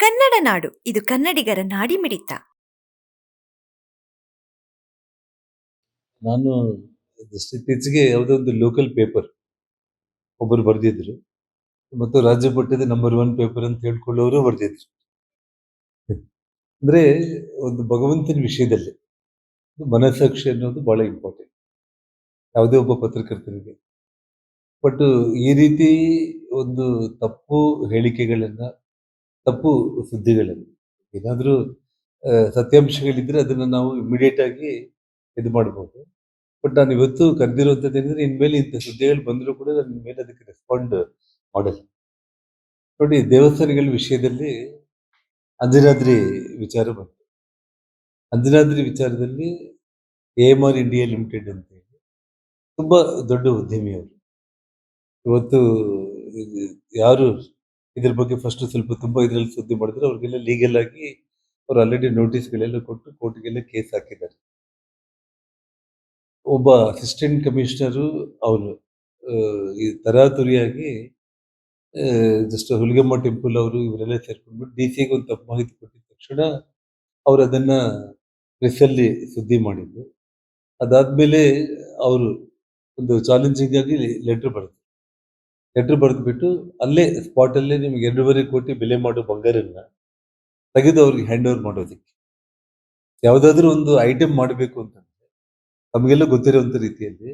ಕನ್ನಡ ನಾಡು ಇದು ಕನ್ನಡಿಗರ ನಾಡಿಮಿಡಿತ. ನಾನು ಜಸ್ಟ್ ಇತ್ತೀಚೆಗೆ ಯಾವುದೋ ಒಂದು ಲೋಕಲ್ ಪೇಪರ್ ಒಬ್ಬರು ಬರೆದಿದ್ರು ಮತ್ತು ರಾಜ್ಯ ಮಟ್ಟದ ನಂಬರ್ 1 ಪೇಪರ್ ಅಂತ ಹೇಳ್ಕೊಳ್ಳೋರು ಬರೆದಿದ್ರು. ಅಂದ್ರೆ ಒಂದು ಭಗವಂತನ ವಿಷಯದಲ್ಲಿ ಮನಸ್ಸಾಕ್ಷಿ ಅನ್ನೋದು ಬಹಳ ಇಂಪಾರ್ಟೆಂಟ್ ಯಾವುದೇ ಒಬ್ಬ ಪತ್ರಕರ್ತನಿಗೆ. ಬಟ್ ಈ ರೀತಿ ಒಂದು ತಪ್ಪು ಹೇಳಿಕೆಗಳನ್ನ, ತಪ್ಪು ಸುದ್ದಿಗಳನ್ನ, ಏನಾದ್ರೂ ಸತ್ಯಾಂಶಗಳಿದ್ರೆ ಅದನ್ನ ನಾವು ಇಮಿಡಿಯೇಟ್ ಆಗಿ ಇದು ಮಾಡಬಹುದು. ಬಟ್ ನಾನು ಇವತ್ತು ಕರೆದಿರುವಂತದ್ದು ಏನಂದ್ರೆ, ಇನ್ಮೇಲೆ ಇಂಥ ಸುದ್ದಿಗಳು ಬಂದರೂ ಕೂಡ ನನ್ನ ಮೇಲೆ ಅದಕ್ಕೆ ರೆಸ್ಪಾಂಡ್ ಮಾಡಲ್ಲ. ನೋಡಿ, ದೇವಸ್ಥಾನಗಳ ವಿಷಯದಲ್ಲಿ ಅಂಜನಾದ್ರಿ ವಿಚಾರ ಬಂತು. ಅಂಜನಾದ್ರಿ ವಿಚಾರದಲ್ಲಿ AMR ಇಂಡಿಯಾ ಲಿಮಿಟೆಡ್ ಅಂತ ಹೇಳಿ ತುಂಬಾ ದೊಡ್ಡ ಉದ್ಯಮಿ ಅವರು. ಇವತ್ತು ಯಾರು ಇದ್ರ ಬಗ್ಗೆ ಫಸ್ಟ್ ಸ್ವಲ್ಪ ತುಂಬಾ ಇದರಲ್ಲಿ ಸುದ್ದಿ ಮಾಡಿದ್ರೆ ಅವ್ರಿಗೆಲ್ಲ ಲೀಗಲ್ ಆಗಿ ಅವ್ರು ಆಲ್ರೆಡಿ ನೋಟಿಸ್ಗಳೆಲ್ಲ ಕೊಟ್ಟು ಕೋರ್ಟ್ಗೆಲ್ಲ ಕೇಸ್ ಹಾಕಿದ್ದಾರೆ. ಒಬ್ಬ ಅಸಿಸ್ಟೆಂಟ್ ಕಮಿಷನರು ಅವರು ಈ ತರಾತುರಿಯಾಗಿ ಜಸ್ಟ್ ಹುಲಿಗೆಮ್ಮ ಟೆಂಪಲ್ ಅವರು ಇವರೆಲ್ಲ ಸೇರ್ಕೊಂಡ್ಬಿಟ್ಟು DC-ಗೆ ಒಂದು ತಪ್ಪು ಮಾಹಿತಿ ಕೊಟ್ಟಿದ ತಕ್ಷಣ ಅವ್ರು ಅದನ್ನ ಪ್ರೆಸ್ಸಲ್ಲಿ ಸುದ್ದಿ ಮಾಡಿದ್ರು. ಅದಾದ್ಮೇಲೆ ಅವರು ಒಂದು ಚಾಲೆಂಜಿಂಗ್ ಆಗಿ ಲೆಟರ್ ಬರೆದ್ಬಿಟ್ಟು ಅಲ್ಲೇ ಸ್ಪಾಟ್ ಅಲ್ಲೇ ನಿಮ್ಗೆ 2.5 ಕೋಟಿ ಬೆಲೆ ಮಾಡೋ ಬಂಗಾರನ್ನ ತೆಗೆದು ಅವ್ರಿಗೆ ಹ್ಯಾಂಡ್ ಓವರ್ ಮಾಡೋದಕ್ಕೆ, ಯಾವುದಾದ್ರೂ ಒಂದು ಐಟಮ್ ಮಾಡಬೇಕು ಅಂತಂದ್ರೆ ನಮಗೆಲ್ಲ ಗೊತ್ತಿರುವಂತ ರೀತಿಯಲ್ಲಿ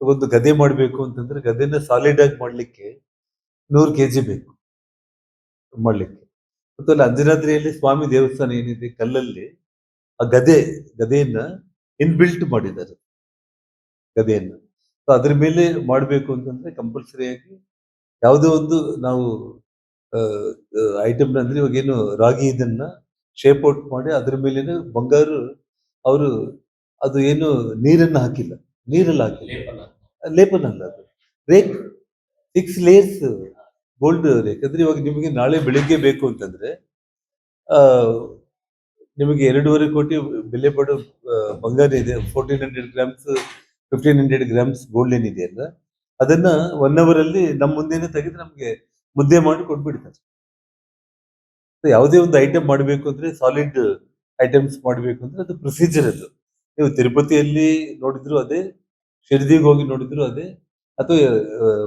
ಒಂದು ಗದೆ ಮಾಡಬೇಕು ಅಂತಂದ್ರೆ ಗದೆನ ಸಾಲಿಡ್ ಆಗಿ ಮಾಡ್ಲಿಕ್ಕೆ 100 kg ಬೇಕು ಮಾಡ್ಲಿಕ್ಕೆ. ಮತ್ತು ಅಲ್ಲಿ ಅಂಜನಾದ್ರಿಯಲ್ಲಿ ಸ್ವಾಮಿ ದೇವಸ್ಥಾನ ಏನಿದೆ ಕಲ್ಲಲ್ಲಿ, ಆ ಗದೆಯನ್ನ ಇನ್ಬಿಲ್ಟ್ ಮಾಡಿದ್ದಾರೆ ಗದೆಯನ್ನ. ಸೊ ಅದ್ರ ಮೇಲೆ ಮಾಡಬೇಕು ಅಂತಂದ್ರೆ ಕಂಪಲ್ಸರಿಯಾಗಿ ಯಾವುದೋ ಒಂದು ನಾವು ಐಟಮ್ ಅಂದ್ರೆ ಇವಾಗ ಏನು ರಾಗಿ ಇದನ್ನ ಶೇಪ್ ಔಟ್ ಮಾಡಿ ಅದ್ರ ಮೇಲೇನೆ ಬಂಗಾರು ಅವರು ಅದು ಏನು ನೀರನ್ನ ಹಾಕಿಲ್ಲ, ನೀರಲ್ಲಿ ಹಾಕಿಲ್ಲ, ಲೇಪನ ಅಲ್ಲ, ಅದು ರೇಕ್ 6 ಲೇಯರ್ಸ್ ಗೋಲ್ಡ್ ರೇಕ್. ಅಂದ್ರೆ ಇವಾಗ ನಿಮಗೆ ನಾಳೆ ಬೆಳಿಗ್ಗೆ ಬೇಕು ಅಂತಂದ್ರೆ ನಿಮಗೆ 2.5 ಕೋಟಿ ಬೆಲೆ ಪಡೋ ಬಂಗಾರ ಇದೆ, 1400 ಗ್ರಾಮ್ಸ್ 1500 ಗ್ರಾಮ್ಸ್ ಗೋಲ್ಡ್ ಏನಿದೆಯಲ್ಲ ಅದನ್ನ 1 hour ಅಲ್ಲಿ ನಮ್ಮ ಮುಂದೆನೆ ತೆಗೆದು ನಮ್ಗೆ ಮುದ್ದೆ ಮಾಡಿ ಕೊಟ್ಬಿಡ್ತಾರೆ. ಯಾವುದೇ ಒಂದು ಐಟಮ್ ಮಾಡಬೇಕು ಅಂದ್ರೆ, ಸಾಲಿಡ್ ಐಟಮ್ಸ್ ಮಾಡಬೇಕು ಅಂದ್ರೆ ಅದು ಪ್ರೊಸೀಜರ್. ಅದು ನೀವು ತಿರುಪತಿಯಲ್ಲಿ ನೋಡಿದ್ರು ಅದೇ, ಶಿರ್ದಿಗೆ ಹೋಗಿ ನೋಡಿದ್ರು ಅದೇ, ಅಥವಾ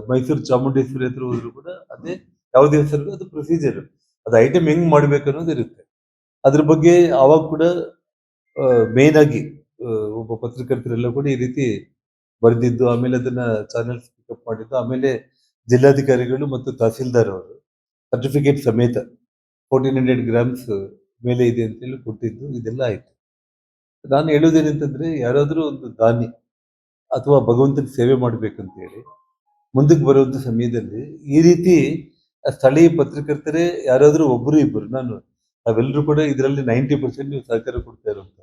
ಮೈಸೂರು ಚಾಮುಂಡೇಶ್ವರಿ ಹತ್ರ ಹೋದ್ರು ಕೂಡ ಅದೇ, ಯಾವುದೇ ಹೆಸರು ಅದು ಪ್ರೊಸೀಜರ್. ಅದು ಐಟಮ್ ಹೆಂಗ್ ಮಾಡ್ಬೇಕು ಅನ್ನೋದು ಇರುತ್ತೆ. ಅದ್ರ ಬಗ್ಗೆ ಆವಾಗ ಕೂಡ ಮೇನ್ ಆಗಿ ಒಬ್ಬ ಪತ್ರಕರ್ತರೆಲ್ಲ ಕೂಡ ಈ ರೀತಿ ಬರೆದಿದ್ದು, ಆಮೇಲೆ ಅದನ್ನ ಚಾನೆಲ್ಸ್ ಪಿಕಪ್ ಮಾಡಿದ್ದು, ಆಮೇಲೆ ಜಿಲ್ಲಾಧಿಕಾರಿಗಳು ಮತ್ತು ತಹಸೀಲ್ದಾರ್ ಅವರು ಸರ್ಟಿಫಿಕೇಟ್ ಸಮೇತ 1400 ಗ್ರಾಮ್ಸ್ ಮೇಲೆ ಇದೆ ಅಂತ ಹೇಳಿ ಕೊಟ್ಟಿದ್ದು, ಇದೆಲ್ಲ ಆಯ್ತು. ನಾನು ಹೇಳೋದೇನಂತಂದ್ರೆ, ಯಾರಾದ್ರೂ ಒಂದು ದಾನಿ ಅಥವಾ ಭಗವಂತನ ಸೇವೆ ಮಾಡ್ಬೇಕಂತ ಹೇಳಿ ಮುಂದಕ್ಕೆ ಬರುವಂತ ಸಮಯದಲ್ಲಿ ಈ ರೀತಿ ಸ್ಥಳೀಯ ಪತ್ರಕರ್ತರೇ ಯಾರಾದ್ರೂ ಒಬ್ರು ಇಬ್ಬರು, ನಾವೆಲ್ಲರೂ ಕೂಡ ಇದರಲ್ಲಿ 90% ನೀವು ಸಹಕಾರ ಕೊಡ್ತಾ ಇರುವಂತ.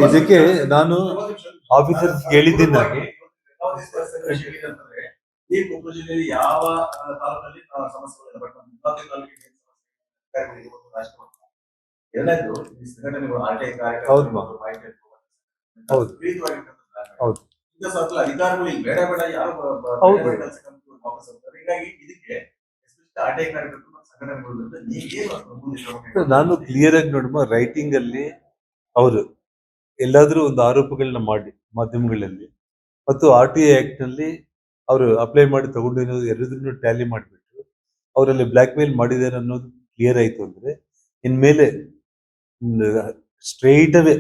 ಇದಕ್ಕೆ ನಾನು ಆಫೀಸರ್ಸ್ ಹೇಳಿದ್ದೀನಿ. ನಾನು ಈ ಕೊಪ್ಪಳ ಜಿಲ್ಲೆಯಲ್ಲಿ ಯಾವ ತಾಲೂಕಲ್ಲಿ ಸಮಸ್ಯೆಗಳಿದೆ, ಎರಡನೇದು ಈ ಸಂಘಟನೆಗಳು RTI ಹೌದು ಹೌದು ಇಂಥ ಸ್ವಲ್ಪ ಅಧಿಕಾರಿಗಳು ಇಲ್ಲಿ ಬೇಡ ಬೇಡ ಯಾರು ವಾಪಸ್ ಹೋಗ್ತಾರೆ. ಹೀಗಾಗಿ ಇದಕ್ಕೆ RTI ಕಾರ್ಯಕರ್ತರು ಮತ್ತು ಸಂಘಟನೆಗಳು ನಾನು ಕ್ಲಿಯರ್ ಆಗಿ ನೋಡುವ ರೈಟಿಂಗ್ ಅಲ್ಲಿ ಅವರು ಎಲ್ಲಾದ್ರೂ ಒಂದು ಆರೋಪಗಳನ್ನ ಮಾಡಿ ಮಾಧ್ಯಮಗಳಲ್ಲಿ ಮತ್ತು RTI ಆಕ್ಟ್ ನಲ್ಲಿ ಅವರು ಅಪ್ಲೈ ಮಾಡಿ ತಗೊಂಡಿರೋದು ಎರಡನ್ನೂ ಟ್ಯಾಲಿ ಮಾಡಿಬಿಟ್ಟು ಅವರಲ್ಲಿ ಬ್ಲಾಕ್ ಮೇಲ್ ಮಾಡಿದ್ದಾರೆ ಅನ್ನೋದು ಕ್ಲಿಯರ್ ಆಯ್ತು ಅಂದ್ರೆ, ಇನ್ಮೇಲೆ ಸ್ಟ್ರೈಟ್ ಅವೇ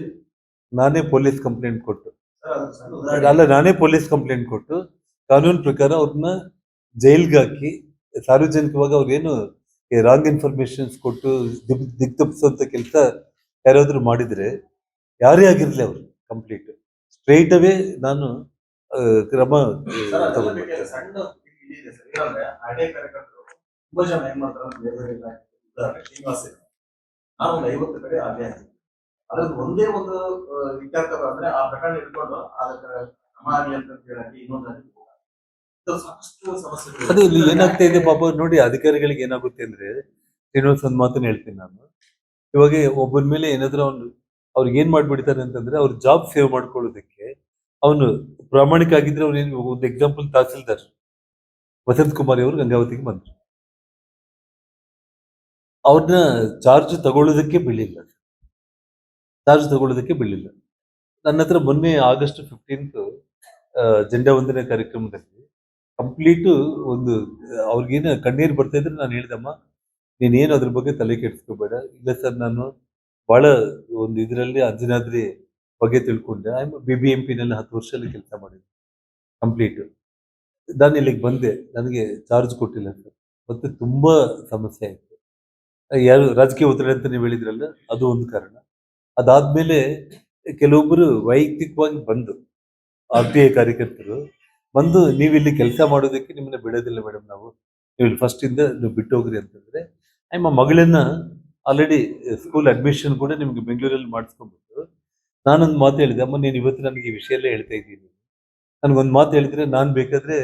ನಾನೇ ಪೊಲೀಸ್ ಕಂಪ್ಲೇಂಟ್ ಕೊಟ್ಟು ಕಾನೂನು ಪ್ರಕಾರ ಅವ್ರನ್ನ ಜೈಲ್ಗೆ ಹಾಕಿ, ಸಾರ್ವಜನಿಕವಾಗಿ ಅವ್ರೇನು ರಾಂಗ್ ಇನ್ಫಾರ್ಮೇಶನ್ಸ್ ಕೊಟ್ಟು ದಿಗ್ತಪ್ಪಿಸುವಂತ ಕೆಲಸ ಯಾರಾದ್ರೂ ಮಾಡಿದ್ರೆ, ಯಾರೇ ಆಗಿರ್ಲಿ ಅವರು ಕಂಪ್ಲೀಟ್ ಸ್ಟ್ರೈಟ್ ಅವೇ ನಾನು ಕ್ರಮ ತಗೊಂಡ್ಬಿಡ್ತೇನೆ. ತುಂಬಾ ಜನ ಏನ್ ಮಾಡ್ತಾರೆ, ಶ್ರೀನಿವಾಸ ನಾವು 50 ಕಡೆ ಆಗಿದೆ, ಅದ್ರದ್ದು ಒಂದೇ ಒಂದು ಇತ್ಯರ್ಥ ಬಂದ್ರೆ ಆ ಪ್ರಕರಣ ಇಟ್ಕೊಂಡು ಕ್ರಮ ಆಗಲಿ ಅಂತ ಹೇಳಿ ಇನ್ನೊಂದು ಸಾಕಷ್ಟು ಸಮಸ್ಯೆಗಳು. ಅದೇ ಇಲ್ಲಿ ಏನಾಗ್ತಾ ಇದೆ ಪಾಪ ನೋಡಿ, ಅಧಿಕಾರಿಗಳಿಗೆ ಏನಾಗುತ್ತೆ ಅಂದ್ರೆ, ಶ್ರೀನಿವಾಸ್ ಒಂದು ಮಾತನ್ನ ಹೇಳ್ತೀನಿ ನಾನು. ಇವಾಗ ಒಬ್ಬನ ಮೇಲೆ ಏನಾದ್ರೂ ಅವ್ರಿಗೆ ಏನ್ ಮಾಡ್ಬಿಡ್ತಾರೆ ಅಂತಂದ್ರೆ, ಅವ್ರ ಜಾಬ್ ಸೇವ್ ಮಾಡ್ಕೊಳ್ಳೋದಕ್ಕೆ ಅವನು ಪ್ರಾಮಾಣಿಕ ಆಗಿದ್ರೆ, ಅವ್ರು ಒಂದು ಎಕ್ಸಾಂಪಲ್ ತಹಸೀಲ್ದಾರ್ ವಸಂತ್ ಕುಮಾರ್ ಅವರು ಗಂಗಾವತಿಗೆ ಬಂದರು. ಅವ್ರನ್ನ ಚಾರ್ಜ್ ತಗೊಳ್ಳೋದಕ್ಕೆ ಬೀಳಿಲ್ಲ. ನನ್ನ ಹತ್ರ ಮೊನ್ನೆ August 15 ಜೆಂಡಾ ವಂದನೆ ಕಾರ್ಯಕ್ರಮದಲ್ಲಿ ಕಂಪ್ಲೀಟ್ ಒಂದು ಅವ್ರಿಗೇನು ಕಣ್ಣೀರು ಬರ್ತಾ ಇದ್ರೆ ನಾನು ಹೇಳ್ದಮ್ಮ, ನೀನೇನು ಅದ್ರ ಬಗ್ಗೆ ತಲೆ ಕೆಡಿಸ್ಕೋಬೇಡ. ಇಲ್ಲ ಸರ್, ನಾನು ಬಹಳ ಒಂದು ಇದರಲ್ಲಿ ಅಂಜನಾದ್ರಿ ಬಗ್ಗೆ ತಿಳ್ಕೊಂಡೆ. BBMP ನಲ್ಲಿ 10 ವರ್ಷದಲ್ಲಿ ಕೆಲಸ ಮಾಡಿದ್ದೆ ಕಂಪ್ಲೀಟ್. ನಾನು ಇಲ್ಲಿಗೆ ಬಂದೆ, ನನಗೆ ಚಾರ್ಜ್ ಕೊಟ್ಟಿಲ್ಲ ಸರ್. ಮತ್ತೆ ತುಂಬಾ ಸಮಸ್ಯೆ ಆಯ್ತು. ಯಾರು ರಾಜಕೀಯ ಒತ್ತಡ ಅಂತ ನೀವು ಹೇಳಿದ್ರಲ್ಲ, ಅದು ಒಂದು ಕಾರಣ. ಅದಾದ್ಮೇಲೆ ಕೆಲವೊಬ್ಬರು ವೈಯಕ್ತಿಕವಾಗಿ ಬಂದು RTI ಕಾರ್ಯಕರ್ತರು ಬಂದು, ನೀವು ಇಲ್ಲಿ ಕೆಲಸ ಮಾಡೋದಕ್ಕೆ ನಿಮ್ಮನ್ನ ಬಿಡೋದಿಲ್ಲ ಮೇಡಮ್, ನೀವು ಇಲ್ಲಿ ಫಸ್ಟ್ ಇಂದ ನೀವು ಬಿಟ್ಟು ಹೋಗ್ರಿ ಅಂತಂದ್ರೆ, ನಿಮ್ಮ ಮಗಳನ್ನ ಆಲ್ರೆಡಿ ಸ್ಕೂಲ್ ಅಡ್ಮಿಷನ್ ಕೂಡ ನಿಮ್ಗೆ ಬೆಂಗಳೂರಲ್ಲಿ ಮಾಡಿಸ್ಕೊಂಡ್ಬಿಟ್ಟು ನಾನೊಂದು ಮಾತು ಹೇಳಿದೆ, ಅಮ್ಮ ನೀನು ಇವತ್ತು ನನಗೆ ಈ ವಿಷಯ ಎಲ್ಲ ಹೇಳ್ತಾ ಇದ್ದೀನಿ, ನನಗೊಂದು ಮಾತು ಹೇಳಿದ್ರೆ ನಾನು ಬೇಕಾದ್ರೆ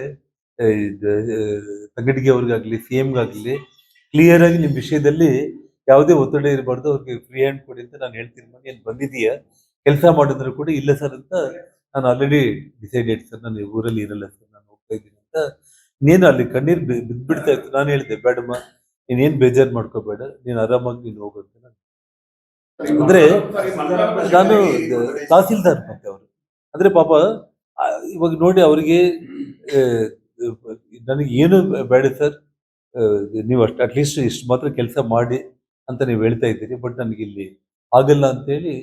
ತಂಗಡಿಗೆ ಅವ್ರಿಗಾಗ್ಲಿ CMಗಾಗ್ಲಿ ಕ್ಲಿಯರ್ ಆಗಿ ನಿಮ್ಮ ವಿಷಯದಲ್ಲಿ ಯಾವುದೇ ಒತ್ತಡ ಇರಬಾರ್ದು, ಅವ್ರಿಗೆ ಫ್ರೀ ಹ್ಯಾಂಡ್ ಕೊಡಿ ಅಂತ ನಾನು ಹೇಳ್ತೀನಿ. ಏನು ಬಂದಿದೀಯಾ ಕೆಲಸ ಮಾಡಿದ್ರು ಕೂಡ, ಇಲ್ಲ ಸರ್ ಅಂತ ನಾನು ಆಲ್ರೆಡಿ ಡಿಸೈಡೆಡ್ ಸರ್, ನಾನು ಊರಲ್ಲಿ ಇರಲ್ಲ ಸರ್, ನಾನು ಹೋಗ್ತಾ ಇದ್ದೀನಿ ಅಂತ. ನೀನು ಅಲ್ಲಿ ಕಣ್ಣೀರು ಬಿದ್ಬಿಡ್ತಾ ಇತ್ತು. ನಾನು ಹೇಳಿದೆ, ಬೇಡಮ್ಮ ನೀನೇನು ಬೇಜಾರು ಮಾಡ್ಕೋಬೇಡ, ನೀನು ಆರಾಮಾಗಿ ನೀನು ಹೋಗು ಅಂತ. ಅಂದ್ರೆ ನಾನು ತಹಸೀಲ್ದಾರ್ ಮತ್ತೆ ಅವರು ಅಂದ್ರೆ ಪಾಪ ಇವಾಗ ನೋಡಿ ಅವರಿಗೆ ನನಗೆ ಏನು ಬೇಡ ಸರ್, ನೀವು ಅಟ್ಲೀಸ್ಟ್ ಇಷ್ಟು ಮಾತ್ರ ಕೆಲಸ ಮಾಡಿ ಅಂತ ನೀವು ಹೇಳ್ತಾ ಇದ್ದೀರಿ, ಬಟ್ ನನಗೆ ಇಲ್ಲಿ ಆಗಲ್ಲ ಅಂತೇಳಿ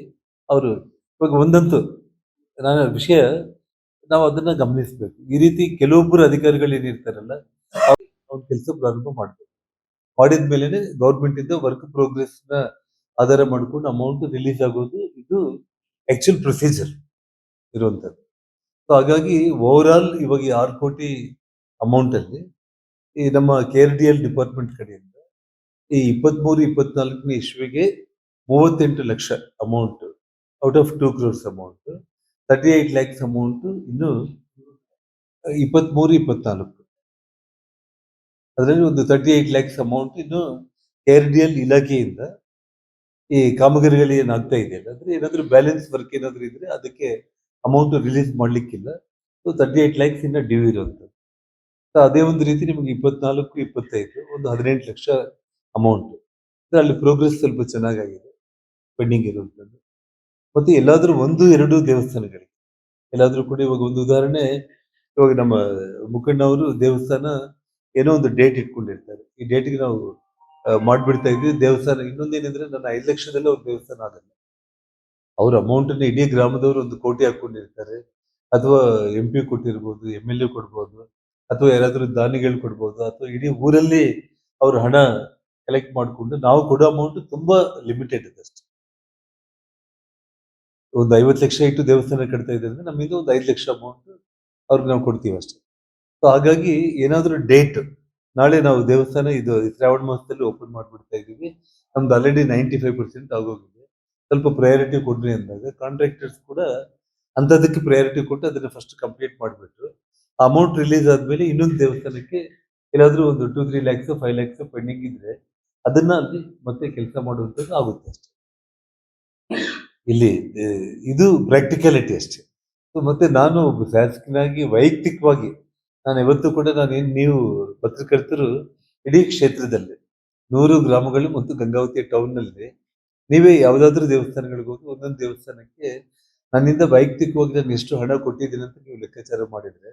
ಅವರು. ಇವಾಗ ಒಂದಂತೂ ನಾನು ವಿಷಯ ನಾವು ಅದನ್ನ ಗಮನಿಸಬೇಕು. ಈ ರೀತಿ ಕೆಲವೊಬ್ಬರು ಅಧಿಕಾರಿಗಳು ಏನಿರ್ತಾರಲ್ಲ, ಅವ್ರ ಕೆಲಸ ಪ್ರಾರಂಭ ಮಾಡಬೇಕು. ಮಾಡಿದ್ಮೇಲೆ ಗೌರ್ಮೆಂಟ್ ಇಂದ ವರ್ಕ್ ಪ್ರೋಗ್ರೆಸ್ ನ ಆಧಾರ ಮಾಡ್ಕೊಂಡು ಅಮೌಂಟ್ ರಿಲೀಸ್ ಆಗೋದು, ಇದು ಆಕ್ಚುಲ್ ಪ್ರೊಸೀಜರ್ ಇರುವಂತದ್ದು. ಸೊ ಹಾಗಾಗಿ ಓವರ್ ಆಲ್ ಇವಾಗ 6 ಕೋಟಿ ಅಮೌಂಟ್ ಅಲ್ಲಿ ಈ ನಮ್ಮ KRDL ಡಿಪಾರ್ಟ್ಮೆಂಟ್ ಕಡೆಯಿಂದ ಈ 23-24ನೇ ಇಸ್ವಿಗೆ 38 lakh amount out of 2 crores amount, 38 lakhs amount ಇನ್ನು 23-24 ಅದರಲ್ಲಿ ಒಂದು 38 lakhs ಅಮೌಂಟ್ ಇನ್ನು KRDL ಇಲಾಖೆಯಿಂದ ಈ ಕಾಮಗಾರಿಗಳು ಏನಾಗ್ತಾ ಇದೆಯಲ್ಲ, ಅಂದ್ರೆ ಏನಾದ್ರು ಬ್ಯಾಲೆನ್ಸ್ ವರ್ಕ್ ಏನಾದ್ರು ಇದ್ರೆ ಅದಕ್ಕೆ ಅಮೌಂಟ್ ರಿಲೀಸ್ ಮಾಡ್ಲಿಕ್ಕಿಲ್ಲ. ಸೊ 38 lakhs ಇನ್ನ ಡ್ಯೂ ಇರುವಂಥದ್ದು. ಅದೇ ಒಂದು ರೀತಿ ನಿಮಗೆ 24-25 ಒಂದು 18 ಲಕ್ಷ ಅಮೌಂಟ್ ಅಲ್ಲಿ ಪ್ರೋಗ್ರೆಸ್ ಸ್ವಲ್ಪ ಚೆನ್ನಾಗಿದೆ, ಪೆಂಡಿಂಗ್ ಇರುವಂಥದ್ದು. ಮತ್ತೆ ಎಲ್ಲಾದ್ರೂ 1-2 ದೇವಸ್ಥಾನಗಳಿಗೆ ಎಲ್ಲಾದ್ರೂ ಕೂಡ, ಇವಾಗ ಒಂದು ಉದಾಹರಣೆ, ಇವಾಗ ನಮ್ಮ ಮುಖಂಡವರು ದೇವಸ್ಥಾನ ಏನೋ ಒಂದು ಡೇಟ್ ಇಟ್ಕೊಂಡಿರ್ತಾರೆ, ಈ ಡೇಟ್ಗೆ ನಾವು ಮಾಡ್ಬಿಡ್ತಾ ಇದ್ವಿ ದೇವಸ್ಥಾನ. ಇನ್ನೊಂದೇನಂದ್ರೆ ನನ್ನ 5 ಲಕ್ಷದಲ್ಲೇ ಒಂದು ದೇವಸ್ಥಾನ ಆಗಲ್ಲ. ಅವ್ರ ಅಮೌಂಟ್ ಅನ್ನ ಇಡೀ ಗ್ರಾಮದವರು 1 ಕೋಟಿ ಹಾಕೊಂಡಿರ್ತಾರೆ, ಅಥವಾ MP ಕೊಟ್ಟಿರ್ಬೋದು, MLA ಕೊಡ್ಬೋದು, ಅಥವಾ ಯಾರಾದ್ರೂ ದಾನಿಗಳು ಕೊಡ್ಬೋದು, ಅಥವಾ ಇಡೀ ಊರಲ್ಲಿ ಅವ್ರ ಹಣ ಕಲೆಕ್ಟ್ ಮಾಡಿಕೊಂಡು ನಾವು ಕೊಡೋ ಅಮೌಂಟ್ ತುಂಬಾ ಲಿಮಿಟೆಡ್ ಇದೆ ಅಷ್ಟೇ. ಒಂದು 50 ಲಕ್ಷ ಇಟ್ಟು ದೇವಸ್ಥಾನ ಕಟ್ತಾ ಇದ್ರೆ ನಮ್ಮಿಂದ ಒಂದು 5 ಲಕ್ಷ ಅಮೌಂಟ್ ಅವ್ರಿಗೆ ನಾವು ಕೊಡ್ತೀವಿ ಅಷ್ಟೇ. ಸೊ ಹಾಗಾಗಿ ಏನಾದ್ರೂ ಡೇಟ್, ನಾಳೆ ನಾವು ದೇವಸ್ಥಾನ ಇದು ಶ್ರಾವಣ ಮಾಸದಲ್ಲಿ ಓಪನ್ ಮಾಡ್ಬಿಡ್ತಾ ಇದೀವಿ, ನಮ್ದು ಆಲ್ರೆಡಿ 95% ಆಗೋಗಿದೆ, ಸ್ವಲ್ಪ ಪ್ರಯಾರಿಟಿ ಕೊಡ್ರಿ ಅಂದಾಗ ಕಾಂಟ್ರಾಕ್ಟರ್ಸ್ ಕೂಡ ಅಂತದಕ್ಕೆ ಪ್ರಯಾರಿಟಿ ಕೊಟ್ಟು ಅದನ್ನ ಫಸ್ಟ್ ಕಂಪ್ಲೀಟ್ ಮಾಡಿಬಿಟ್ರು. ಅಮೌಂಟ್ ರಿಲೀಸ್ ಆದ್ಮೇಲೆ ಇನ್ನೊಂದು ದೇವಸ್ಥಾನಕ್ಕೆ ಎಲ್ಲಾದ್ರೂ ಒಂದು 2-3 lakhs 5 lakhs ಪೆಂಡಿಂಗ್ ಇದ್ರೆ ಅದನ್ನ ಅಲ್ಲಿ ಮತ್ತೆ ಕೆಲಸ ಮಾಡುವಂಥದ್ದು ಆಗುತ್ತೆ ಅಷ್ಟೇ. ಇಲ್ಲಿ ಇದು ಪ್ರಾಕ್ಟಿಕಾಲಿಟಿ ಅಷ್ಟೇ. ಸೊ ಮತ್ತೆ ನಾನು ಒಬ್ಬ ಶಾಸಕನಾಗಿ ವೈಯಕ್ತಿಕವಾಗಿ ನಾನು ಯಾವತ್ತೂ ಕೂಡ ನೀವು ಪತ್ರಕರ್ತರು ಇಡೀ ಕ್ಷೇತ್ರದಲ್ಲಿ 100 ಗ್ರಾಮಗಳು ಮತ್ತು ಗಂಗಾವತಿ ಟೌನ್ ನಲ್ಲಿ ನೀವೇ ಯಾವ್ದಾದ್ರು ದೇವಸ್ಥಾನಗಳಿಗೆ ಹೋಗಿ ಒಂದೊಂದು ದೇವಸ್ಥಾನಕ್ಕೆ ನನ್ನಿಂದ ವೈಯಕ್ತಿಕವಾಗಿ ನಾನು ಎಷ್ಟು ಹಣ ಕೊಟ್ಟಿದ್ದೀನಿ ಅಂತ ನೀವು ಲೆಕ್ಕಾಚಾರ ಮಾಡಿದ್ರೆ,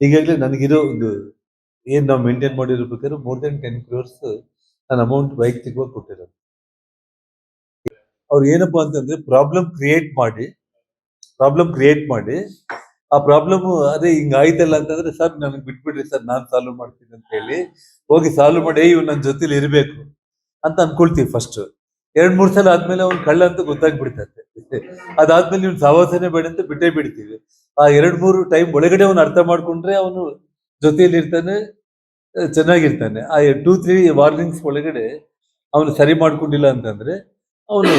ಈಗಾಗಲೇ ನನಗಿರೋ ಒಂದು ಏನ್ ನಾವು ಮೇಂಟೈನ್ ಮಾಡಿರ್ಬೇಕಾದ್ರೆ more than 10 crores ನಾನು ಅಮೌಂಟ್ ವೈಯಕ್ತಿಕವಾಗಿ ಕೊಟ್ಟಿರೋದು. ಅವ್ರು ಏನಪ್ಪಾ ಅಂತಂದ್ರೆ ಪ್ರಾಬ್ಲಮ್ ಕ್ರಿಯೇಟ್ ಮಾಡಿ ಆ ಪ್ರಾಬ್ಲಮ್ ಅದೇ ಹಿಂಗ ಆಯ್ತಲ್ಲ ಅಂತಂದ್ರೆ, ಸರ್ ನನಗೆ ಬಿಟ್ಬಿಡ್ರಿ ಸರ್, ನಾನ್ ಸಾಲ್ವ್ ಮಾಡ್ತೀನಿ ಅಂತ ಹೇಳಿ ಹೋಗಿ ಸಾಲ್ವ್ ಮಾಡಿ ಇವ್ ನನ್ನ ಜೊತೆಲಿ ಇರ್ಬೇಕು ಅಂತ ಅನ್ಕೊಳ್ತೀವಿ ಫಸ್ಟ್. 2-3 ಸಲ ಆದ್ಮೇಲೆ ಅವ್ನು ಕಳ್ಳ ಅಂತ ಗೊತ್ತಾಗ್ಬಿಡ್ತೈತೆ. ಅದಾದ್ಮೇಲೆ ನೀವು ಸಹವಾಸನೆ ಬೇಡ ಅಂತ ಬಿಟ್ಟೇ ಬಿಡ್ತೀವಿ. ಆ 2-3 ಟೈಮ್ ಒಳಗಡೆ ಅವ್ನು ಅರ್ಥ ಮಾಡ್ಕೊಂಡ್ರೆ ಅವನು ಜೊತೆಯಲ್ಲಿ ಇರ್ತಾನೆ, ಚೆನ್ನಾಗಿರ್ತಾನೆ. ಆ 2-3 ವಾರ್ನಿಂಗ್ಸ್ ಒಳಗಡೆ ಅವನು ಸರಿ ಮಾಡ್ಕೊಂಡಿಲ್ಲ ಅಂತಂದ್ರೆ ಅವನು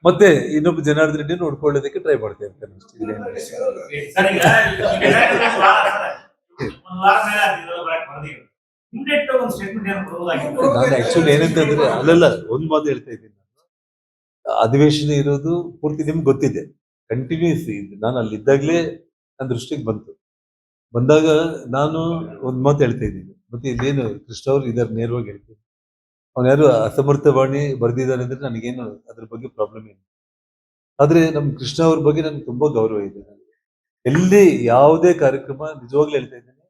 ಮತ್ತೆ ಇನ್ನೊಬ್ಬ ಜನಾರ್ದನ್ ರೆಡ್ಡಿ ನೋಡ್ಕೊಳ್ಳೋದಕ್ಕೆ ಟ್ರೈ ಮಾಡ್ತಾ ಇರ್ತಾನೆ ಅಷ್ಟೇ. ನಾನು ಆಕ್ಚುಲಿ ಏನಂತಂದ್ರೆ ಅಲ್ಲೆಲ್ಲ ಒಂದ್ ಮಾತು ಹೇಳ್ತಾ ಇದ್ದೀನಿ, ನಾನು ಅಧಿವೇಶನ ಇರೋದು ಪೂರ್ತಿ ನಿಮ್ಗೆ ಗೊತ್ತಿದೆ, ಕಂಟಿನ್ಯೂಸ್ ನಾನು ಅಲ್ಲಿದ್ದಾಗ್ಲೇ ನನ್ನ ದೃಷ್ಟಿಗೆ ಬಂದಾಗ ನಾನು ಒಂದ್ ಮಾತು ಹೇಳ್ತಾ ಇದ್ದೀನಿ, ಮತ್ತೆ ಇದೇನು ಕೃಷ್ಣ ಅವರು ಇದಾರೆ ನೇರವಾಗಿ ಹೇಳ್ತೀನಿ. ಅವ್ನು ಯಾರು ಅಸಮರ್ಥವಾಣಿ ಬರ್ದಿದ್ದಾನೆ ಅಂದ್ರೆ ನನಗೇನು ಅದ್ರ ಬಗ್ಗೆ ಪ್ರಾಬ್ಲಮ್ ಇಲ್ಲ. ಆದ್ರೆ ನಮ್ ಕೃಷ್ಣ ಅವ್ರ ಬಗ್ಗೆ ನನ್ಗೆ ತುಂಬಾ ಗೌರವ ಇದೆ. ಎಲ್ಲಿ ಯಾವುದೇ ಕಾರ್ಯಕ್ರಮ ನಿಜವಾಗ್ಲೂ ಹೇಳ್ತಾ ಇದ್ದೇನೆ,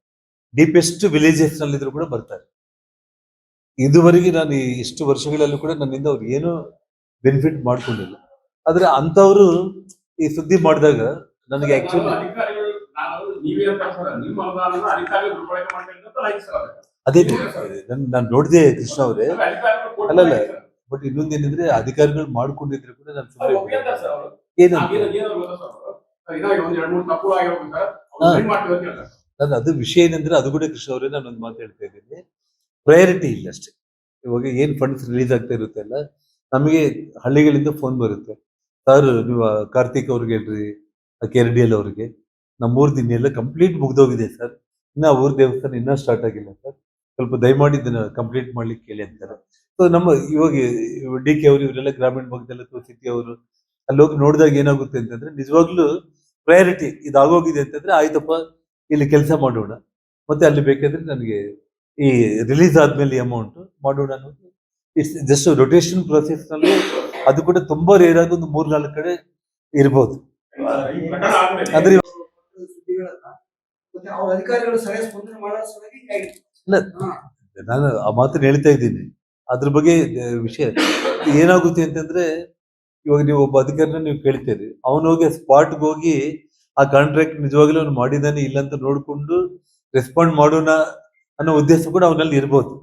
ಡೀಪೆಸ್ಟ್ ವಿಲೇಜಸ್ ನಲ್ಲಿದ್ರು ಕೂಡ ಬರ್ತಾರೆ. ಇದುವರೆಗೆ ನಾನು ಇಷ್ಟು ವರ್ಷಗಳಲ್ಲೂ ಕೂಡ ನನ್ನಿಂದ ಅವ್ರು ಏನು ಬೆನಿಫಿಟ್ ಮಾಡ್ಕೊಂಡಿಲ್ಲ. ಆದ್ರೆ ಅಂತವ್ರು ಈ ಸುದ್ದಿ ಮಾಡಿದಾಗ ನನಗೆ ಆಕ್ಚುಲಿ ಅದೇ ನಾನು ನೋಡಿದೆ ಕೃಷ್ಣ ಅವರೇ. ಅಲ್ಲಲ್ಲ, ಬಟ್ ಇನ್ನೊಂದೇನಿದ್ರೆ ಅಧಿಕಾರಿಗಳು ಮಾಡ್ಕೊಂಡಿದ್ರೆ ಕೂಡ ನಾನು ಸುಮ್ಮನೆ ನಾನು ಅದು ವಿಷಯ ಏನಂದ್ರೆ ಅದು ಕೂಡ ಕೃಷ್ಣ ಅವರೇ ನಾನು ಒಂದು ಮಾತು ಹೇಳ್ತಾ ಇದ್ದೀನಿ, ಪ್ರಯಾರಿಟಿ ಇಲ್ಲ ಅಷ್ಟೇ. ಇವಾಗ ಏನ್ ಫಂಡ್ಸ್ ರಿಲೀಸ್ ಆಗ್ತಾ ಇರುತ್ತೆ ಅಲ್ಲ, ನಮಗೆ ಹಳ್ಳಿಗಳಿಂದ ಫೋನ್ ಬರುತ್ತೆ, ಸರ್ ನೀವು ಕಾರ್ತಿಕ್ ಅವ್ರಿಗೆ ಹೇಳ್ರಿ, KRDL ಅವ್ರಿಗೆ, ನಮ್ಮೂರ್ ದಿನ ಎಲ್ಲ ಕಂಪ್ಲೀಟ್ ಮುಗ್ದೋಗಿದೆ ಸರ್, ಇನ್ನ ಊರ್ ದೇವಸ್ಥಾನ ಇನ್ನೂ ಸ್ಟಾರ್ಟ್ ಆಗಿಲ್ಲ ಸರ್, ಸ್ವಲ್ಪ ದಯಮಾಡಿ ಇದನ್ನ ಕಂಪ್ಲೀಟ್ ಮಾಡ್ಲಿಕ್ಕೆ ಕೇಳಿ ಅಂತಾರೆ. ಸೊ ನಮ್ಮ ಇವಾಗ DK ಅವರು ಇವರೆಲ್ಲ ಗ್ರಾಮೀಣ ಭಾಗದಲ್ಲ ಅಥವಾ ಸಿಟಿ ಅವರು ಅಲ್ಲಿ ಹೋಗಿ ನೋಡಿದಾಗ ಏನಾಗುತ್ತೆ ಅಂತಂದ್ರೆ ನಿಜವಾಗ್ಲೂ ಪ್ರಯಾರಿಟಿ ಇದಾಗೋಗಿದೆ ಅಂತಂದ್ರೆ ಆಯ್ತಪ್ಪ ಇಲ್ಲಿ ಕೆಲಸ ಮಾಡೋಣ, ಮತ್ತೆ ಅಲ್ಲಿ ಬೇಕಾದ್ರೆ ನನಗೆ ಈ ರಿಲೀಸ್ ಆದ್ಮೇಲೆ ಅಮೌಂಟ್ ಮಾಡೋಣ ಅನ್ನೋದು. ಇಟ್ಸ್ ಜಸ್ಟ್ ರೊಟೇಷನ್ ಪ್ರೊಸೆಸ್ ನಲ್ಲಿ ಅದು ಕೂಡ ತುಂಬಾ ರೇರ್ ಆಗಿ ಒಂದು 3-4 ಕಡೆ ಇರ್ಬೋದು. ಅಂದ್ರೆ ಇಲ್ಲ, ನಾನು ಆ ಮಾತನ್ನ ಹೇಳ್ತಾ ಇದ್ದೀನಿ. ಅದ್ರ ಬಗ್ಗೆ ವಿಷಯ ಏನಾಗುತ್ತೆ ಅಂತಂದ್ರೆ, ಇವಾಗ ನೀವು ಒಬ್ಬ ಅಧಿಕಾರಿನ ನೀವು ಕೇಳ್ತೀರಿ, ಅವನೋಗಿ ಸ್ಪಾಟ್ಗೆ ಹೋಗಿ ಆ ಕಾಂಟ್ರಾಕ್ಟ್ ನಿಜವಾಗ್ಲೂ ಅವ್ನು ಮಾಡಿದಾನೆ ಇಲ್ಲ ಅಂತ ನೋಡ್ಕೊಂಡು ರೆಸ್ಪಾಂಡ್ ಮಾಡೋಣ ಅನ್ನೋ ಉದ್ದೇಶ ಕೂಡ ಅವನಲ್ಲಿ ಇರ್ಬೋದು.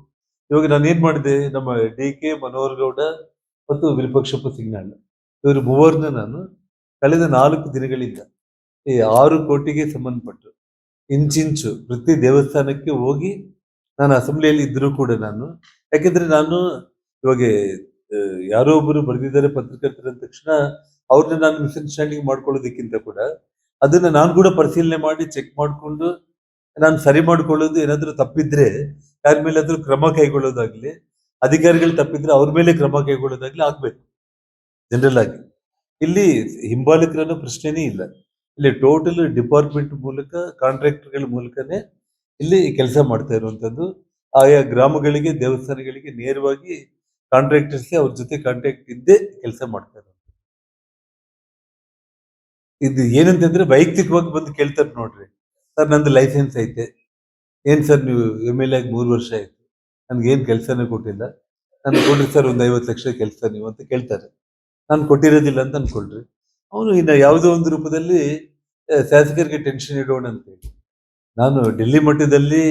ಇವಾಗ ನಾನು ಏನ್ ಮಾಡಿದೆ, ನಮ್ಮ DK ಮನೋಹರ್ ಗೌಡ ಮತ್ತು ವಿರೂಪಾಕ್ಷಪ್ಪ ಸಿಂಗ್ನಾಳ್ ಇವರು ಮೂವರನ್ನ ನಾನು ಕಳೆದ 4 ದಿನಗಳಿಂದ ಈ 6 ಕೋಟಿಗೆ ಸಂಬಂಧಪಟ್ಟು ಇಂಚಿಂಚು ಪ್ರತಿ ದೇವಸ್ಥಾನಕ್ಕೆ ಹೋಗಿ ನಾನು ಅಸೆಂಬ್ಲಿಯಲ್ಲಿ ಇದ್ರೂ ಕೂಡ ನಾನು, ಯಾಕೆಂದ್ರೆ ನಾನು ಇವಾಗ ಯಾರೋ ಒಬ್ಬರು ಬರೆದಿದ್ದಾರೆ ಪತ್ರಕರ್ತರ ಅಂದ ತಕ್ಷಣ ಅವ್ರನ್ನ ನಾನು ಮಿಸ್ಅಂಡರ್ಸ್ಟ್ಯಾಂಡಿಂಗ್ ಮಾಡ್ಕೊಳ್ಳೋದಕ್ಕಿಂತ ಕೂಡ ಅದನ್ನ ನಾನು ಕೂಡ ಪರಿಶೀಲನೆ ಮಾಡಿ ಚೆಕ್ ಮಾಡಿಕೊಂಡು ನಾನು ಸರಿ ಮಾಡ್ಕೊಳ್ಳೋದು, ಏನಾದ್ರೂ ತಪ್ಪಿದ್ರೆ ಯಾರ ಮೇಲಾದ್ರೂ ಕ್ರಮ ಕೈಗೊಳ್ಳೋದಾಗ್ಲಿ, ಅಧಿಕಾರಿಗಳು ತಪ್ಪಿದ್ರೆ ಅವ್ರ ಮೇಲೆ ಕ್ರಮ ಕೈಗೊಳ್ಳೋದಾಗ್ಲಿ ಆಗ್ಬೇಕು ಜನರಲ್ ಆಗಿ. ಇಲ್ಲಿ ಹಿಂಬಾಲಕರನ್ನೋ ಪ್ರಶ್ನೆನೇ ಇಲ್ಲ. ಇಲ್ಲಿ ಟೋಟಲ್ ಡಿಪಾರ್ಟ್ಮೆಂಟ್ ಮೂಲಕ ಕಾಂಟ್ರಾಕ್ಟರ್ಗಳ ಮೂಲಕನೇ ಇಲ್ಲಿ ಕೆಲಸ ಮಾಡ್ತಾ ಇರುವಂತದ್ದು. ಆಯಾ ಗ್ರಾಮಗಳಿಗೆ ದೇವಸ್ಥಾನಗಳಿಗೆ ನೇರವಾಗಿ ಕಾಂಟ್ರಾಕ್ಟರ್ಸ್ ಅವ್ರ ಜೊತೆ ಕಾಂಟ್ಯಾಕ್ಟ್ ಇದ್ದೇ ಕೆಲಸ ಮಾಡ್ತಾ ಇರೋದು. ಇದು ಏನಂತಂದ್ರೆ ವೈಯಕ್ತಿಕವಾಗಿ ಬಂದು ಕೇಳ್ತಾರೆ ನೋಡ್ರಿ, ಸರ್ ನಂದು ಲೈಸೆನ್ಸ್ ಐತೆ, ಏನ್ ಸರ್ ನೀವು MLA ಆಗಿ 3 ವರ್ಷ ಆಯ್ತು, ನನ್ಗೆ ಏನ್ ಕೆಲಸನೇ ಕೊಟ್ಟಿಲ್ಲ, ನನ್ಗೆ ಕೊಡ್ರಿ ಸರ್ ಒಂದು 50 ಲಕ್ಷ ಕೆಲಸ ನೀವು ಅಂತ ಕೇಳ್ತಾರೆ. ನಾನು ಕೊಟ್ಟಿರೋದಿಲ್ಲ ಅಂತ ಅನ್ಕೊಳ್ರಿ, ಅವನು ಇನ್ನ ಯಾವುದೋ ಒಂದು ರೂಪದಲ್ಲಿ ಶಾಸಕರಿಗೆ ಟೆನ್ಷನ್ ಇಡೋಣ ಅಂತ ಹೇಳಿ. ನಾನು ಡೆಲ್ಲಿ ಮಟ್ಟದಲ್ಲಿ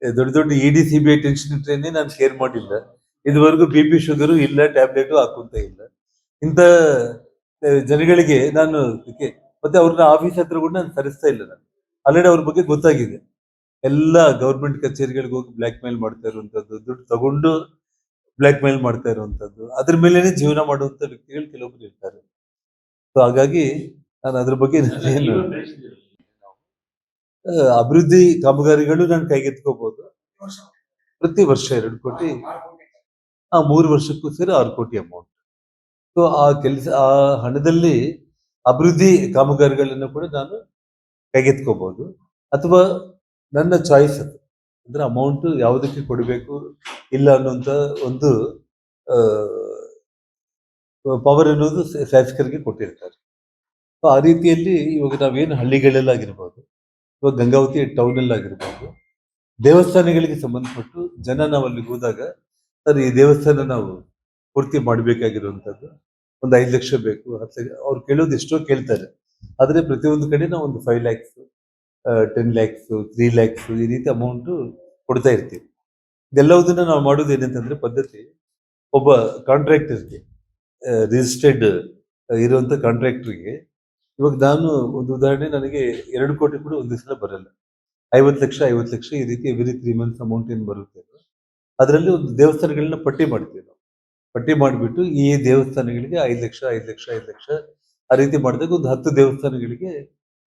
ದೊಡ್ಡ ದೊಡ್ಡ ED CBI ಟೆನ್ಷನ್ ಇಟ್ರೇನೆ ನಾನು ಕೇರ್ ಮಾಡಿಲ್ಲ. ಇದುವರೆಗೂ BP ಶುಗರು ಇಲ್ಲ, ಟ್ಯಾಬ್ಲೆಟ್ ಹಾಕುಂತ ಇಲ್ಲ. ಇಂಥ ಜನಗಳಿಗೆ ನಾನು ಮತ್ತೆ ಅವ್ರನ್ನ ಆಫೀಸ್ ಹತ್ರ ಕೂಡ ನಾನು ಸರಿಸ್ತಾ ಇಲ್ಲ. ನಾನು ಆಲ್ರೆಡಿ ಅವ್ರ ಬಗ್ಗೆ ಗೊತ್ತಾಗಿದೆ. ಎಲ್ಲ ಗೌರ್ಮೆಂಟ್ ಕಚೇರಿಗಳಿಗೆ ಹೋಗಿ ಬ್ಲಾಕ್ ಮೇಲ್ ಮಾಡ್ತಾ ಇರುವಂತದ್ದು, ದುಡ್ಡು ತಗೊಂಡು ಬ್ಲಾಕ್ ಮೇಲ್ ಮಾಡ್ತಾ ಇರುವಂತದ್ದು, ಅದ್ರ ಮೇಲೆನೆ ಜೀವನ ಮಾಡುವಂತ ವ್ಯಕ್ತಿಗಳು ಕೆಲವೊಬ್ರು ಇರ್ತಾರೆ. ಸೊ ಹಾಗಾಗಿ ನಾನು ಅದ್ರ ಬಗ್ಗೆ ಏನು ಅಭಿವೃದ್ಧಿ ಕಾಮಗಾರಿಗಳು ನಾನು ಕೈಗೆತ್ಕೋಬಹುದು. ಪ್ರತಿ ವರ್ಷ 2 ಕೋಟಿ, 3 ವರ್ಷಕ್ಕೂ ಸೇರಿ 6 ಕೋಟಿ ಅಮೌಂಟ್. ಸೊ ಆ ಹಣದಲ್ಲಿ ಅಭಿವೃದ್ಧಿ ಕಾಮಗಾರಿಗಳನ್ನು ಕೂಡ ನಾನು ಕೈಗೆತ್ಕೋಬಹುದು, ಅಥವಾ ನನ್ನ ಚಾಯ್ಸ್ ಅದು. ಅಂದ್ರೆ ಅಮೌಂಟ್ ಯಾವುದಕ್ಕೆ ಕೊಡಬೇಕು ಇಲ್ಲ ಅನ್ನುವಂತ ಒಂದು ಪವರ್ ಅನ್ನೋದು ಶಾಸಕರಿಗೆ ಕೊಟ್ಟಿರ್ತಾರೆ. ಸೊ ಆ ರೀತಿಯಲ್ಲಿ ಇವಾಗ ನಾವೇನು ಹಳ್ಳಿಗಳಲ್ಲಾಗಿರ್ಬೋದು, ಇವಾಗ ಗಂಗಾವತಿ ಟೌನ್ ಅಲ್ಲಿ ಆಗಿರ್ಬೋದು, ದೇವಸ್ಥಾನಗಳಿಗೆ ಸಂಬಂಧಪಟ್ಟು ಜನ ನಾವು ಅಲ್ಲಿಗೆ ಹೋದಾಗ, ಸರ್ ಈ ದೇವಸ್ಥಾನ ನಾವು ಪೂರ್ತಿ ಮಾಡಬೇಕಾಗಿರುವಂತದ್ದು ಒಂದು 5 ಲಕ್ಷ ಬೇಕು, 10 ಲಕ್ಷ, ಅವ್ರು ಕೇಳೋದು ಎಷ್ಟೋ ಕೇಳ್ತಾರೆ. ಆದ್ರೆ ಪ್ರತಿಯೊಂದು ಕಡೆ ನಾವು ಒಂದು 5 lakhs 10 lakhs 3 lakhs ಈ ರೀತಿ ಅಮೌಂಟ್ ಕೊಡ್ತಾ ಇರ್ತೀವಿ. ಇದೆಲ್ಲವುದನ್ನ ನಾವು ಮಾಡೋದು ಏನಂತಂದ್ರೆ ಪದ್ಧತಿ, ಒಬ್ಬ ಕಾಂಟ್ರಾಕ್ಟರ್ಗೆ ರಿಜಿಸ್ಟರ್ಡ್ ಇರುವಂತ ಕಾಂಟ್ರಾಕ್ಟರ್ಗೆ, ಇವಾಗ ನಾನು ಒಂದು ಉದಾಹರಣೆ, ನನಗೆ 2 ಕೋಟಿ ಕೂಡ ಒಂದು ಸಲ ಬರಲ್ಲ, 50 ಲಕ್ಷ ಈ ರೀತಿ ಎವ್ರಿ 3 months ಅಮೌಂಟ್ ಏನು ಬರುತ್ತೆ, ಅದರಲ್ಲಿ ಒಂದು ದೇವಸ್ಥಾನಗಳನ್ನ ಪಟ್ಟಿ ಮಾಡ್ತೀವಿ ನಾವು. ಪಟ್ಟಿ ಮಾಡಿಬಿಟ್ಟು ಈ ದೇವಸ್ಥಾನಗಳಿಗೆ 5 ಲಕ್ಷ ಆ ರೀತಿ ಮಾಡಿದಾಗ ಒಂದು 10 ದೇವಸ್ಥಾನಗಳಿಗೆ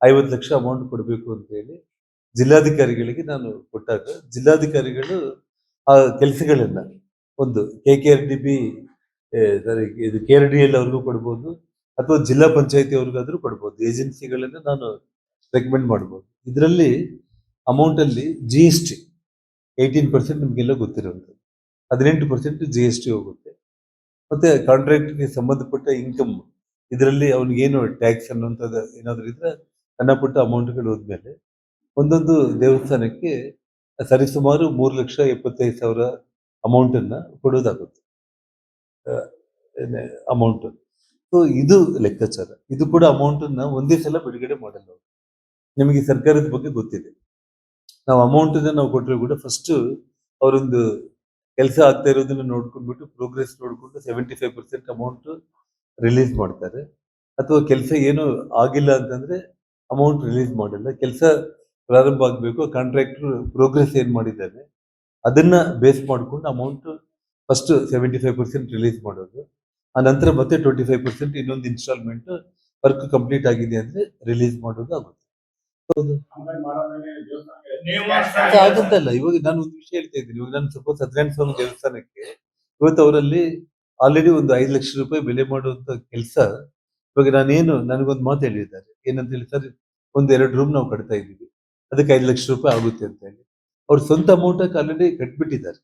50 ಲಕ್ಷ ಅಮೌಂಟ್ ಕೊಡಬೇಕು ಅಂತ ಹೇಳಿ ಜಿಲ್ಲಾಧಿಕಾರಿಗಳಿಗೆ ನಾನು ಕೊಟ್ಟಾಗ, ಜಿಲ್ಲಾಧಿಕಾರಿಗಳು ಆ ಕೆಲಸಗಳನ್ನ ಒಂದು KKRDB ಇದು KRDL ಅವ್ರಿಗೂ ಕೊಡ್ಬೋದು, ಅಥವಾ ಜಿಲ್ಲಾ ಪಂಚಾಯತಿ ಅವ್ರಿಗಾದ್ರೂ ಕೊಡ್ಬೋದು, ಏಜೆನ್ಸಿಗಳನ್ನ ನಾನು ರೆಕಮೆಂಡ್ ಮಾಡ್ಬೋದು. ಇದರಲ್ಲಿ ಅಮೌಂಟ್ ಅಲ್ಲಿ GST 18% ನಿಮಗೆಲ್ಲ ಗೊತ್ತಿರುವಂಥದ್ದು. 18% GST ಹೋಗುತ್ತೆ. ಮತ್ತೆ ಕಾಂಟ್ರಾಕ್ಟ್ಗೆ ಸಂಬಂಧಪಟ್ಟ ಇನ್ಕಮ್ ಇದರಲ್ಲಿ ಅವನಿಗೇನು ಟ್ಯಾಕ್ಸ್ ಅನ್ನುವಂಥದ್ದು ಏನಾದರೂ ಇದ್ರೆ ಸಣ್ಣ ಪುಟ್ಟ ಅಮೌಂಟ್ಗಳು ಹೋದ್ಮೇಲೆ ಒಂದೊಂದು ದೇವಸ್ಥಾನಕ್ಕೆ ಸರಿಸುಮಾರು 3,75,000 ಅಮೌಂಟನ್ನು ಕೊಡೋದಾಗುತ್ತೆ. ಅಮೌಂಟ್. ಸೊ ಇದು ಲೆಕ್ಕಾಚಾರ. ಇದು ಕೂಡ ಅಮೌಂಟನ್ನು ಒಂದೇ ಸಲ ಬಿಡುಗಡೆ ಮಾಡಲ್ಲ ಅವರು. ನಿಮಗೆ ಸರ್ಕಾರದ ಬಗ್ಗೆ ಗೊತ್ತಿದೆ. ನಾವು ಅಮೌಂಟನ್ನು ನಾವು ಕೊಟ್ಟರು ಕೂಡ ಫಸ್ಟು ಅವರೊಂದು ಕೆಲಸ ಆಗ್ತಾ ಇರೋದನ್ನ ನೋಡ್ಕೊಂಡ್ಬಿಟ್ಟು ಪ್ರೋಗ್ರೆಸ್ ನೋಡಿಕೊಂಡು 75% ಅಮೌಂಟ್ ರಿಲೀಸ್ ಮಾಡ್ತಾರೆ. ಅಥವಾ ಕೆಲಸ ಏನು ಆಗಿಲ್ಲ ಅಂತಂದ್ರೆ ಅಮೌಂಟ್ ರಿಲೀಸ್ ಮಾಡಲ್ಲ. ಕೆಲಸ ಪ್ರಾರಂಭ ಆಗಬೇಕು, ಕಾಂಟ್ರಾಕ್ಟರ್ ಪ್ರೋಗ್ರೆಸ್ ಏನು ಮಾಡಿದ್ದಾನೆ ಅದನ್ನ ಬೇಸ್ ಮಾಡಿಕೊಂಡು ಅಮೌಂಟ್ ಫಸ್ಟ್ 75% ರಿಲೀಸ್ ಮಾಡೋದು. ಆ ನಂತರ ಮತ್ತೆ 25% ಇನ್ನೊಂದು ಇನ್ಸ್ಟಾಲ್ಮೆಂಟ್ ವರ್ಕ್ ಕಂಪ್ಲೀಟ್ ಆಗಿದೆ ಅಂದ್ರೆ ರಿಲೀಸ್ ಮಾಡೋದು ಆಗುತ್ತೆ. ಹೌದು. ಆಗಂತಲ್ಲ. ಇವಾಗ ನಾನು ಒಂದು ವಿಷಯ ಹೇಳ್ತಾ ಇದ್ದೀನಿ. ಇವಾಗ ನಾನು ಸಪೋಸ್ ಸತ್ಯನಾರಾಯಣ ಸ್ವಾಮಿ ದೇವಸ್ಥಾನಕ್ಕೆ ಇವತ್ತು ಅವರಲ್ಲಿ ಆಲ್ರೆಡಿ ಒಂದು 5 ಲಕ್ಷ ರೂಪಾಯಿ ಬೆಲೆ ಮಾಡುವಂತ ಕೆಲಸ. ಇವಾಗ ನನಗೊಂದು ಮಾತು ಹೇಳಿದ್ದಾರೆ. ಏನಂತ ಹೇಳಿ, ಸರ್ ಒಂದು 2 ರೂಮ್ ನಾವು ಕಟ್ತಾ ಇದ್ದೀವಿ, ಅದಕ್ಕೆ 5 ಲಕ್ಷ ರೂಪಾಯಿ ಆಗುತ್ತೆ ಅಂತ ಹೇಳಿ. ಅವ್ರ ಸ್ವಂತ ಅಮೌಂಟ್ ಆಲ್ರೆಡಿ ಕಟ್ಬಿಟ್ಟಿದ್ದಾರೆ.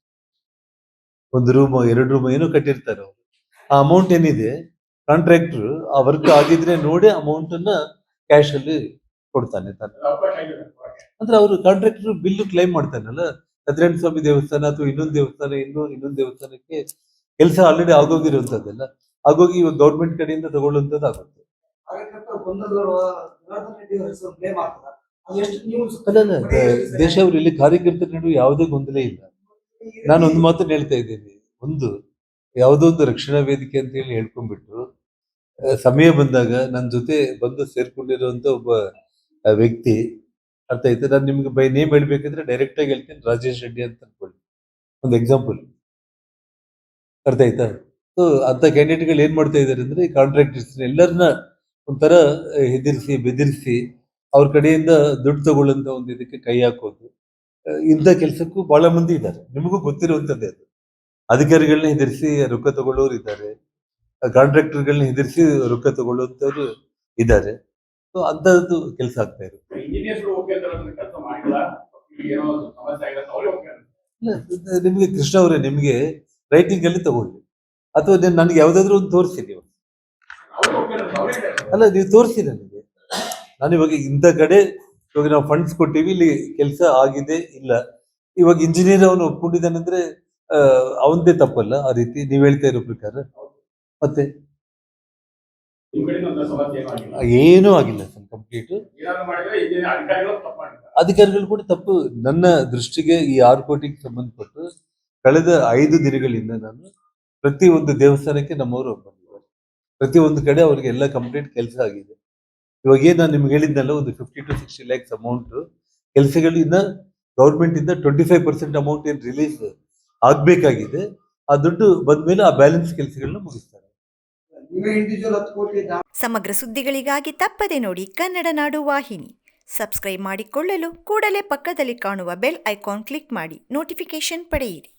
1 ರೂಮ್ 2 ರೂಮ್ ಏನೋ ಕಟ್ಟಿರ್ತಾರೆ ಅವರು. ಆ ಅಮೌಂಟ್ ಏನಿದೆ ಕಾಂಟ್ರಾಕ್ಟರ್ ಆ ವರ್ಕ್ ಆಗಿದ್ರೆ ನೋಡಿ ಅಮೌಂಟ್ ಅನ್ನ ಕ್ಯಾಶ್ ಅಲ್ಲಿ ಕೊಡ್ತಾನೆ ತಾನೆ. ಅಂದ್ರೆ ಅವರು ಕಾಂಟ್ರಾಕ್ಟರ್ ಬಿಲ್ ಕ್ಲೈಮ್ ಮಾಡ್ತಾನಲ್ಲ. ಸತ್ಯನಾರಾಯಣ ಸ್ವಾಮಿ ದೇವಸ್ಥಾನ ಅಥವಾ ಇನ್ನೊಂದು ದೇವಸ್ಥಾನ ಇನ್ನೊಂದು ದೇವಸ್ಥಾನಕ್ಕೆ ಕೆಲಸ ಆಲ್ರೆಡಿ ಆಗೋಗಿರುವಂತದ್ದೆಲ್ಲ ಆಗೋಗಿ ಇವಾಗ ಗೌರ್ಮೆಂಟ್ ಕಡೆಯಿಂದ ತಗೊಳ್ಳುವಂತದ್ದು ಆಗುತ್ತೆ. ಅಲ್ಲ, ದೇಶ ಅವರು ಇಲ್ಲಿ ಕಾರ್ಯಕರ್ತರ ನಡುವೆ ಯಾವುದೇ ಗೊಂದಲ ಇಲ್ಲ. ನಾನು ಒಂದು ಮಾತನ್ನ ಹೇಳ್ತಾ ಇದ್ದೀನಿ. ಯಾವುದೋ ಒಂದು ರಕ್ಷಣಾ ವೇದಿಕೆ ಅಂತ ಹೇಳಿ ಹೇಳ್ಕೊಂಡ್ಬಿಟ್ಟು ಸಮಯ ಬಂದಾಗ ನನ್ನ ಜೊತೆ ಬಂದು ಸೇರ್ಕೊಂಡಿರುವಂತ ಒಬ್ಬ ವ್ಯಕ್ತಿ, ಅರ್ಥ ಆಯ್ತಾ? ನಾನು ನಿಮ್ಗೆ ಬೈ ನೇಮ್ ಹೇಳ್ಬೇಕಂದ್ರೆ ಡೈರೆಕ್ಟ್ ಆಗಿ ಹೇಳ್ತೀನಿ, ರಾಜೇಶ್ ರೆಡ್ಡಿ ಅಂತ ಅನ್ಕೊಳ್ಳಿ, ಒಂದು ಎಕ್ಸಾಂಪಲ್. ಅರ್ಥ ಆಯ್ತಾ? ಸೊ ಅಂತ ಕ್ಯಾಂಡಿಡೇಟ್ಗಳು ಏನ್ ಮಾಡ್ತಾ ಇದಾರೆ ಅಂದ್ರೆ ಈ ಕಾಂಟ್ರಾಕ್ಟರ್ಸ್ ಎಲ್ಲರನ್ನ ಒಂಥರ ಹೆದರಿಸಿ ಬೆದರಿಸಿ ಅವ್ರ ಕಡೆಯಿಂದ ದುಡ್ಡು ತಗೊಳ್ಳಂತ ಒಂದು ಇದಕ್ಕೆ ಕೈ ಹಾಕೋದು. ಇಂಥ ಕೆಲಸಕ್ಕೂ ಬಹಳ ಮಂದಿ ಇದ್ದಾರೆ, ನಿಮಗೂ ಗೊತ್ತಿರುವಂತದ್ದೇ ಅದು. ಅಧಿಕಾರಿಗಳನ್ನ ಹೆದರಿಸಿ ರೊಕ್ಕ ತಗೊಳ್ಳೋರು ಇದ್ದಾರೆ, ಕಾಂಟ್ರಾಕ್ಟರ್ಗಳನ್ನ ಹೆದರಿಸಿ ರೊಕ್ಕ ತಗೊಳ್ಳುವಂತವ್ರು ಇದ್ದಾರೆ. ಸೊ ಅಂತದ್ದು ಕೆಲಸ ಆಗ್ತಾ ಇರುತ್ತೆ. ನಿಮ್ಗೆ ಕೃಷ್ಣ ಅವರೇ, ನಿಮ್ಗೆ ರೈಟಿಂಗ್ ಅಲ್ಲಿ ತಗೊಳ್ಳಿ ಅಥವಾ ನನಗೆ ಯಾವ್ದಾದ್ರು ಒಂದು ತೋರಿಸಿ ನೀವು. ಅಲ್ಲ, ನೀವು ತೋರಿಸಿ ನನಗೆ. ನಾನು ಇವಾಗ ಇಂಥ ಕಡೆ ಇವಾಗ ನಾವು ಫಂಡ್ಸ್ ಕೊಟ್ಟಿವಿ, ಇಲ್ಲಿ ಕೆಲಸ ಆಗಿದೆ ಇಲ್ಲ. ಇವಾಗ ಇಂಜಿನಿಯರ್ ಅವನು ಒಪ್ಕೊಂಡಿದ್ದಾನಂದ್ರೆ ಅವಂದೇ ತಪ್ಪಲ್ಲ ಆ ರೀತಿ ನೀವು ಹೇಳ್ತಾ ಇರೋ ಪ್ರಕಾರ. ಮತ್ತೆ ಏನೂ ಆಗಿಲ್ಲ ಸರ್, ಕಂಪ್ಲೀಟ್. ಅಧಿಕಾರಿಗಳು ಕೂಡ ತಪ್ಪು. ನನ್ನ ದೃಷ್ಟಿಗೆ ಈ 6 ಕೋಟಿಗೆ ಸಂಬಂಧಪಟ್ಟು ಕಳೆದ 5 ದಿನಗಳಿಂದ ನಾನು ಪ್ರತಿ ಒಂದು ದೇವಸ್ಥಾನಕ್ಕೆ ನಮ್ಮವರು ಬಂದಿದ್ದಾರೆ. ಪ್ರತಿ ಒಂದು ಕಡೆ ಅವ್ರಿಗೆ ಎಲ್ಲ ಕಂಪ್ಲೀಟ್ ಕೆಲಸ ಆಗಿದೆ. ಇವಾಗ ನಾನು ನಿಮ್ಗೆ ಹೇಳಿದ್ನಲ್ಲ, ಒಂದು 50 to 60 lakhs ಅಮೌಂಟ್ ಕೆಲಸಗಳಿಂದ ಗೌರ್ಮೆಂಟ್ ಇಂದ 25% ಅಮೌಂಟ್ ಏನು ರಿಲೀಸ್ ಆಗ್ಬೇಕಾಗಿದೆ. ಆ ದುಡ್ಡು ಬಂದ್ಮೇಲೆ ಆ ಬ್ಯಾಲೆನ್ಸ್ ಕೆಲಸಗಳನ್ನ ಮುಗಿಸ್ತಾರೆ. ಸಮಗ್ರ ಸುದ್ದಿಗಳಿಗಾಗಿ ತಪ್ಪದೆ ನೋಡಿ ಕನ್ನಡ ನಾಡು ವಾಹಿನಿ. ಸಬ್ಸ್ಕ್ರೈಬ್ ಮಾಡಿಕೊಳ್ಳಲು ಕೂಡಲೇ ಪಕ್ಕದಲ್ಲಿ ಕಾಣುವ ಬೆಲ್ ಐಕಾನ್ ಕ್ಲಿಕ್ ಮಾಡಿ ನೋಟಿಫಿಕೇಶನ್ ಪಡೆಯಿರಿ.